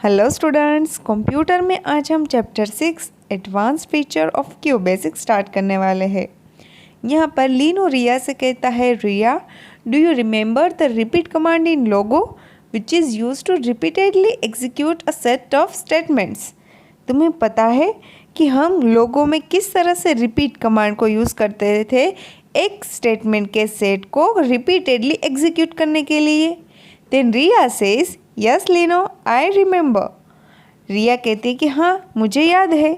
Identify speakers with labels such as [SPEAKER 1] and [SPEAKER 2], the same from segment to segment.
[SPEAKER 1] Hello students, computer में आज हम chapter 6 advance feature of QBasic start करने वाले हैं। यहाँ पर लीनो रिया से कहता है, Riya do you remember the repeat command in Logo which is use to repeatedly execute a set of statements. तुम्हें पता है कि हम लोगो में किस तरह से रिपीट कमांड को यूज़ करते थे एक स्टेटमेंट के सेट को रिपीटेडली एग्जीक्यूट करने के लिए। Then Riya says yes Lino I remember. Riya कहती है कि हाँ मुझे याद है।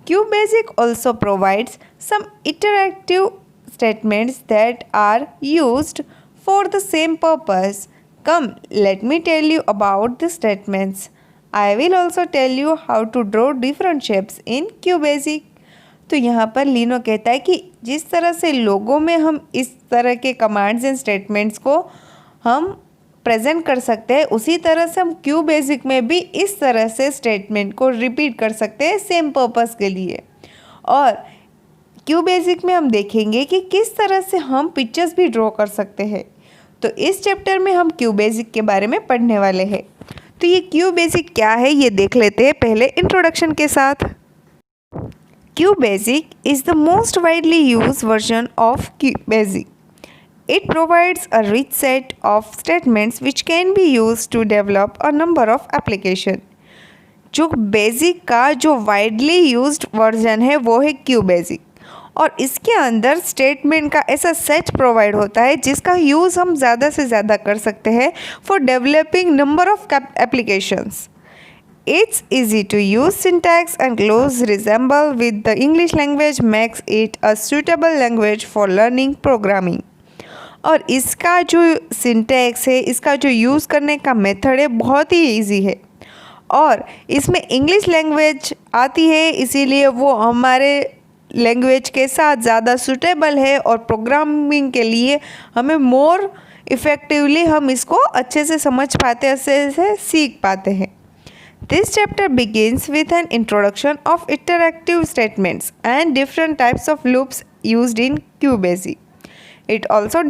[SPEAKER 1] QBasic also provides some interactive statements that are used for the same purpose. Come let me tell you about the statements. I will also tell you how to draw different shapes in QBasic. तो यहाँ पर लीनो कहता है कि जिस तरह से लोगों में हम इस तरह के कमांड्स एंड स्टेटमेंट्स को हम प्रेजेंट कर सकते हैं, उसी तरह से हम क्यूबेसिक में भी इस तरह से स्टेटमेंट को रिपीट कर सकते हैं सेम पर्पस के लिए। और क्यूबेसिक में हम देखेंगे कि किस तरह से हम पिक्चर्स भी ड्रॉ कर सकते हैं। तो इस चैप्टर में हम क्यूबेसिक के बारे में पढ़ने वाले हैं। तो ये क्यूबेसिक क्या है ये देख लेते हैं पहले इंट्रोडक्शन के साथ। QBasic is the most widely used version of QBasic. It provides a rich set of statements which can be used to develop a number of applications. जो बेसिक का जो वाइडली यूज्ड वर्जन है वो है क्यूबेसिक, और इसके अंदर स्टेटमेंट का ऐसा सेट प्रोवाइड होता है जिसका यूज़ हम ज़्यादा से ज़्यादा कर सकते हैं for developing number of applications. Its easy to use syntax and close resemble with the English language makes it a suitable language for learning programming. और इसका जो सिंटैक्स है, इसका जो यूज़ करने का मेथड है बहुत ही इजी है, और इसमें इंग्लिश लैंग्वेज आती है इसीलिए वो हमारे लैंग्वेज के साथ ज़्यादा सूटेबल है, और प्रोग्रामिंग के लिए हमें मोर इफ़ेक्टिवली हम इसको अच्छे से समझ पाते, अच्छे से सीख पाते हैं. This chapter begins with an introduction of interactive statements and different types of loops used in QBasic. It also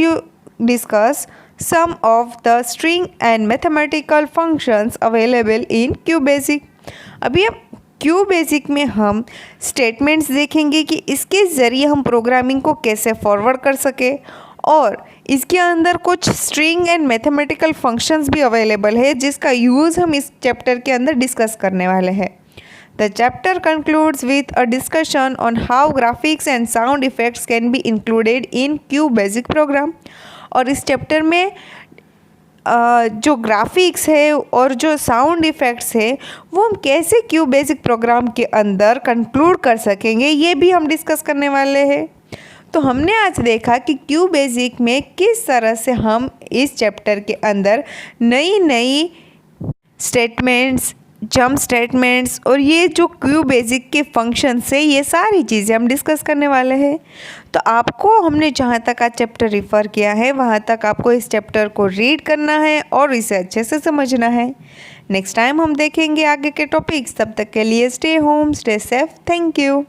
[SPEAKER 1] discuss some of the string and mathematical functions available in QBasic. अभी हम QBasic में हम statements देखेंगे कि इसके ज़रिए हम programming को कैसे फॉरवर्ड कर सके, और इसके अंदर कुछ स्ट्रिंग एंड मैथमेटिकल फंक्शंस भी अवेलेबल है जिसका यूज़ हम इस चैप्टर के अंदर डिस्कस करने वाले हैं. The chapter concludes with a discussion on how graphics and sound effects can be included in QBasic program. और इस चैप्टर में जो ग्राफिक्स है और जो साउंड इफ़ेक्ट्स है वो हम कैसे QBasic प्रोग्राम के अंदर कंक्लूड कर सकेंगे ये भी हम डिस्कस करने वाले हैं. तो हमने आज देखा कि QBasic में किस तरह से हम इस चैप्टर के अंदर नई नई स्टेटमेंट्स, जंप स्टेटमेंट्स और ये जो क्यूबेसिक के फंक्शंस है ये सारी चीज़ें हम डिस्कस करने वाले हैं. तो आपको हमने जहाँ तक आज चैप्टर रिफ़र किया है वहाँ तक आपको इस चैप्टर को रीड करना है और इसे अच्छे से समझना है. नेक्स्ट टाइम हम देखेंगे आगे के टॉपिक्स. तब तक के लिए stay home, stay safe. Thank you.